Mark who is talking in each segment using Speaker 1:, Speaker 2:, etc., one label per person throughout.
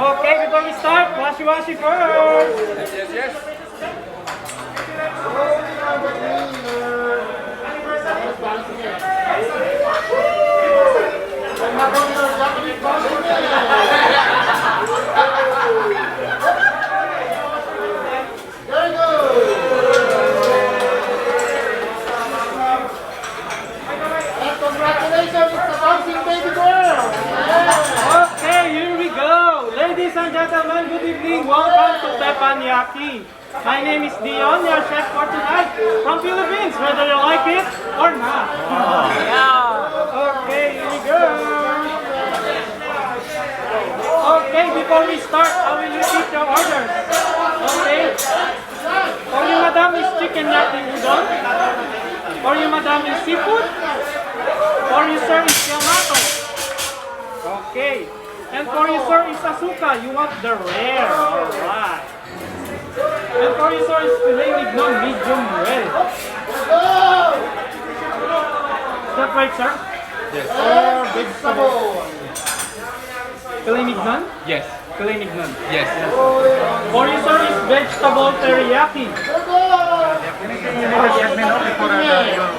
Speaker 1: Okay, before we start, washi first.
Speaker 2: Yes.
Speaker 3: Very good. And congratulations, it's a bouncing baby girl. Yeah.
Speaker 1: Okay, here we go. Ladies and gentlemen, good evening. Welcome to Teppanyaki. My name is Dion, your chef for tonight from Philippines, whether you like it or not. Okay, here we go. Okay, before we start, I will repeat your orders. Okay. For you, madam, is chicken yaki udon. For you, madam, is seafood. For you, sir, is yamato. Okay. And for you, sir, is asuka. You want the rare. Alright. And for you, sir, is filet mignon, medium well. Is that right, sir?
Speaker 2: Yes.
Speaker 1: Or vegetable? Filet mignon?
Speaker 2: Yes.
Speaker 1: Filet mignon.
Speaker 2: Yes.
Speaker 1: For you, sir, is vegetable teriyaki. You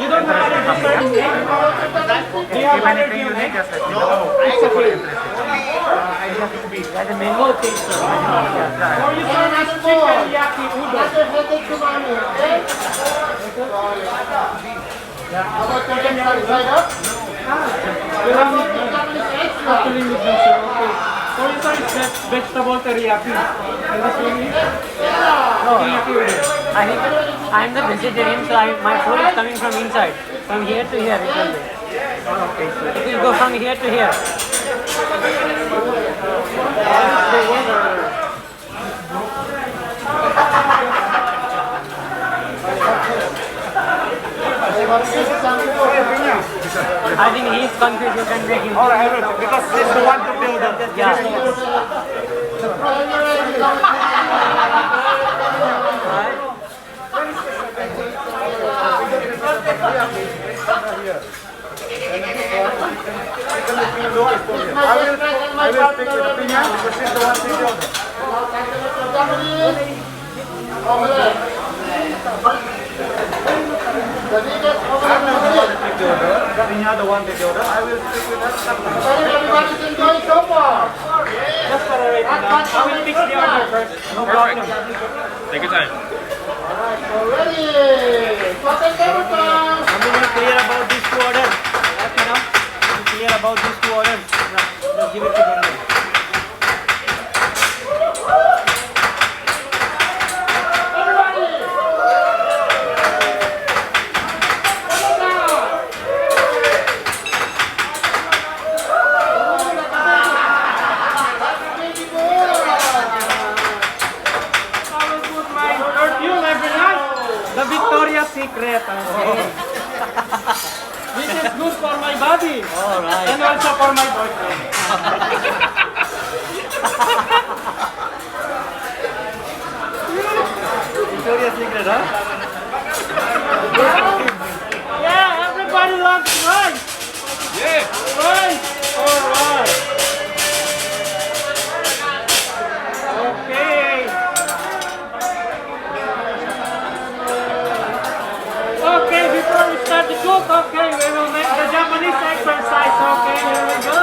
Speaker 1: don't have allergy, sir? Do you have allergy on egg? It's okay. Okay, sir. For you, sir, is chicken yaki udon.
Speaker 3: How about chicken side up?
Speaker 1: Filet mignon, sir. Okay. For you, sir, is vegetable teriyaki. And this one is chicken yaki udon.
Speaker 4: I'm the vegetarian, so my food is coming from inside. From here to here, it will be.
Speaker 1: Okay, sir.
Speaker 4: It will go from here to here. I think he is confused. You can make him.
Speaker 2: Alright, because he's the one to build up.
Speaker 4: Yeah.
Speaker 2: I will take the opinion because he's the one to build up.
Speaker 3: Over there.
Speaker 2: The one to build up. I will stick with that.
Speaker 3: Everybody's enjoying so far.
Speaker 1: Just for the right now. I will fix the order first. No problem.
Speaker 2: Take your time.
Speaker 3: Alright, so ready. Second camera time.
Speaker 4: I'm going to clear about these two orders. Right, madam? I'm clear about these two orders. Just give it to them.
Speaker 1: The Victoria's Secret. Okay. This is good for my body.
Speaker 4: Alright.
Speaker 1: And also for my boyfriend.
Speaker 4: Victoria's Secret, huh?
Speaker 1: Yeah, everybody loves rice.
Speaker 2: Yeah.
Speaker 1: Rice. Alright. Okay. Okay, before we start the cook, okay, we will make the Japanese exercise. Okay, here we go.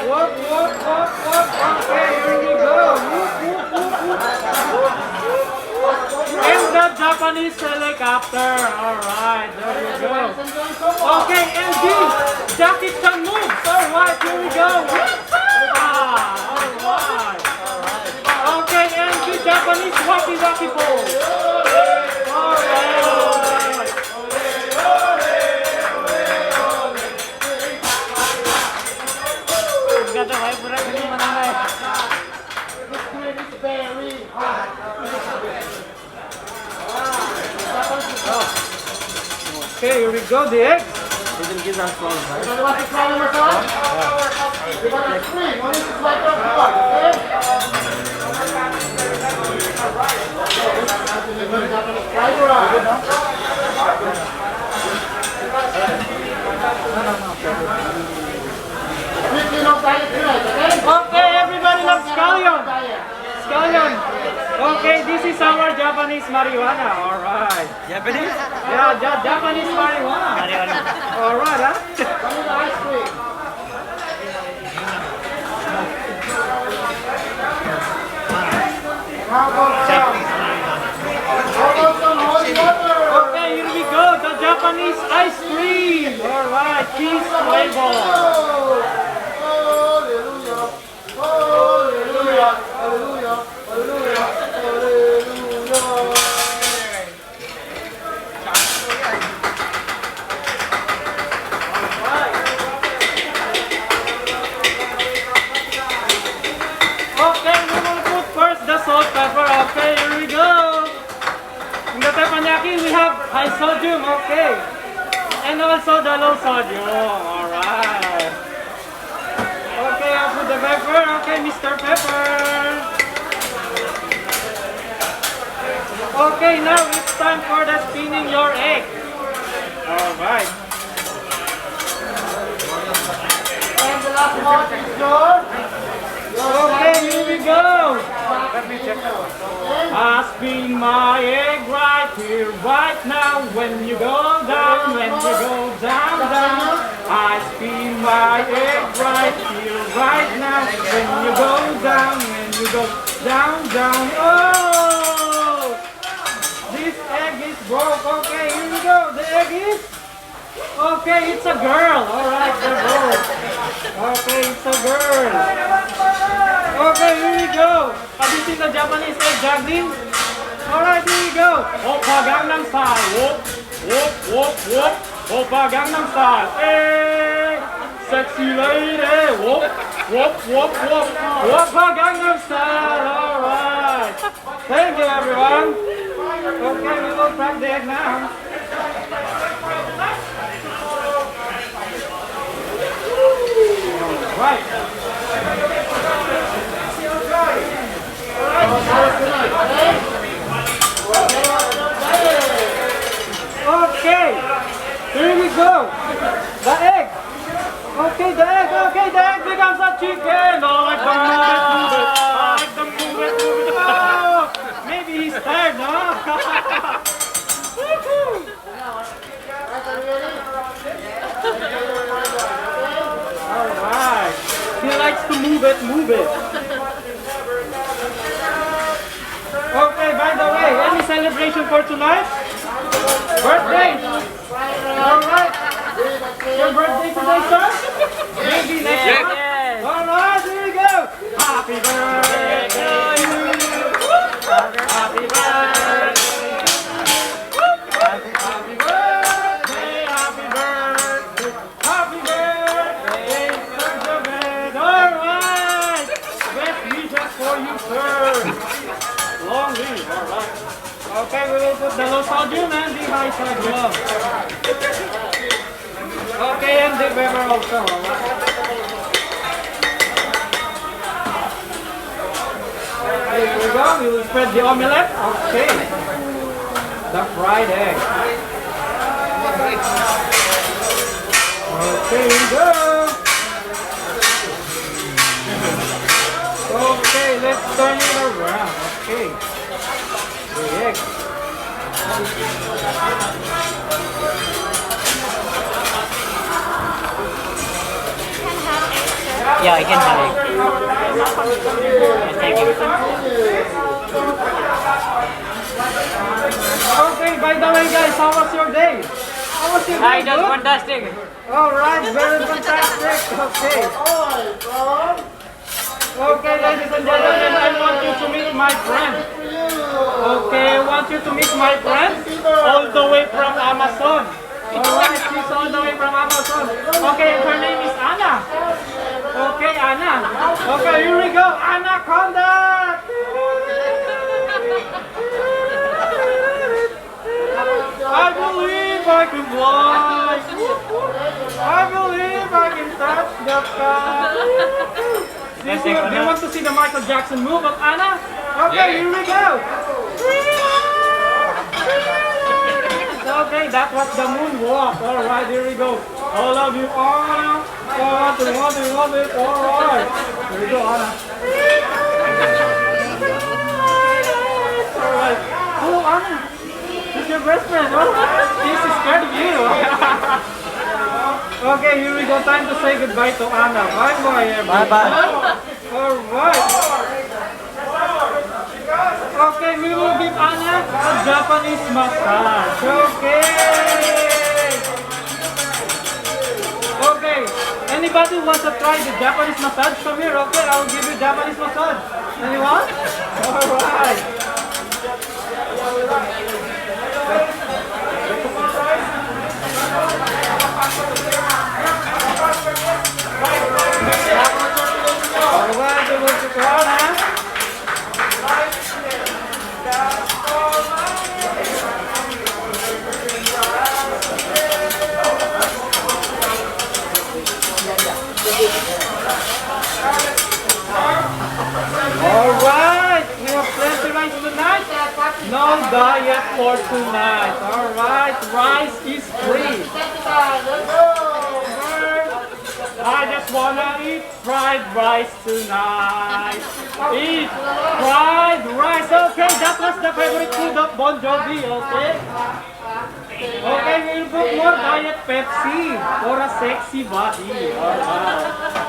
Speaker 1: Walk. Okay, here we go. And the Japanese helicopter. Alright, there we go. Okay, and the Jackie Chan moves. Alright, here we go. Alright. Okay, and the Japanese waki pole. Alright.
Speaker 4: Got the wife right here, madam.
Speaker 3: It's very hot.
Speaker 1: Okay, here we go, the egg.
Speaker 4: They will give us all, right?
Speaker 3: Everybody want to try number one? You got a three. One is like that one, okay? Right around. Quickly, no silence tonight, okay?
Speaker 1: Okay, everybody. Scallion. Okay, this is our Japanese marijuana. Alright.
Speaker 4: Japanese?
Speaker 1: Yeah, Japanese marijuana.
Speaker 4: Marijuana.
Speaker 1: Alright, huh?
Speaker 3: Vanilla ice cream. How about some holy water?
Speaker 1: Okay, here we go. The Japanese ice cream. Alright, cheese flavor.
Speaker 3: Hallelujah. Hallelujah. Hallelujah. Hallelujah. Hallelujah.
Speaker 1: Okay, we will put first the salt, pepper. Okay, here we go. In the teppanyaki, we have high sodium. Okay. And also the low sodium. Alright. Okay, I'll put the pepper. Okay, Mr. Pepper. Okay, now it's time for the spinning your egg. Alright.
Speaker 3: And the last one is your
Speaker 1: Okay, here we go.
Speaker 2: Let me check.
Speaker 1: I spin my egg right here, right now. When you go down, when you go down, down. I spin my egg right here, right now. When you go down, when you go down, down. Oh! This egg is broke. Okay, here we go. The egg is... Okay, it's a girl. Alright, the girl. Okay, it's a girl. Okay, here we go. This is a Japanese egg juggling. Alright, here we go. Oppa Gangnam Style. Whoop, whoop, whoop, whoop. Oppa Gangnam Style. Hey, sexy lady. Whoop, whoop, whoop, whoop. Oppa Gangnam Style. Alright. Thank you, everyone. Okay, we will crack the egg now. Right. Okay, here we go. The egg. Okay, the egg. Okay, the egg becomes a chicken. Oh, I can move it. I can move it. Oh, maybe he's tired, huh? Woohoo! Alright. He likes to move it, move it. Okay, by the way, any celebration for tonight? Birthday! Alright. Your birthday today, sir? Maybe next month?
Speaker 4: Yes.
Speaker 1: Alright, here we go. Happy birthday to you. Happy birthday. Happy birthday, happy birthday. Happy birthday, Benjamin. Alright. Best wishes for you, sir. Long live, alright. Okay, we will put the low sodium and the high sodium. Okay, and the pepper also, alright. Here we go, we will spread the omelette. Okay. The fried egg. Okay, here we go. Okay, let's turn it around. Okay. The egg.
Speaker 4: Yeah, I can have it. Thank you.
Speaker 1: Okay, by the way guys, how was your day? How was your day?
Speaker 4: It was
Speaker 1: Good?
Speaker 4: fantastic.
Speaker 1: Alright, very fantastic. Okay. Okay, ladies and gentlemen, I want you to meet my friend. Okay, I want you to meet my friend all the way from Amazon. Alright, she's all the way from Amazon. Okay, her name is Anna. Okay, Anna. Okay, here we go. Anaconda! I believe I can fly. I believe I can touch the sky. Do you want to see the Michael Jackson move of Anna? Okay, here we go. Okay, that was the moonwalk. Alright, here we go. All of you, Anna. Love it. Alright. Here we go, Anna. your best friend. Oh, he's scared of you. Okay, here we go. Time to say goodbye to Anna. Bye-bye, everyone.
Speaker 4: Bye-bye.
Speaker 1: Alright. Okay, we will give Anna a Japanese massage. Okay. Okay. Anybody wants to try the Japanese massage? Come here. Okay, I'll give you Japanese massage. Anyone? Alright. Alright, we will go on, huh? Alright, we have plenty rice tonight. No diet for tonight. Alright, rice is free. I just wanna eat fried rice tonight. Eat fried rice. Okay, that was the favorite food of Bon Jovi, okay? Okay, we'll put more diet Pepsi for a sexy body. Alright.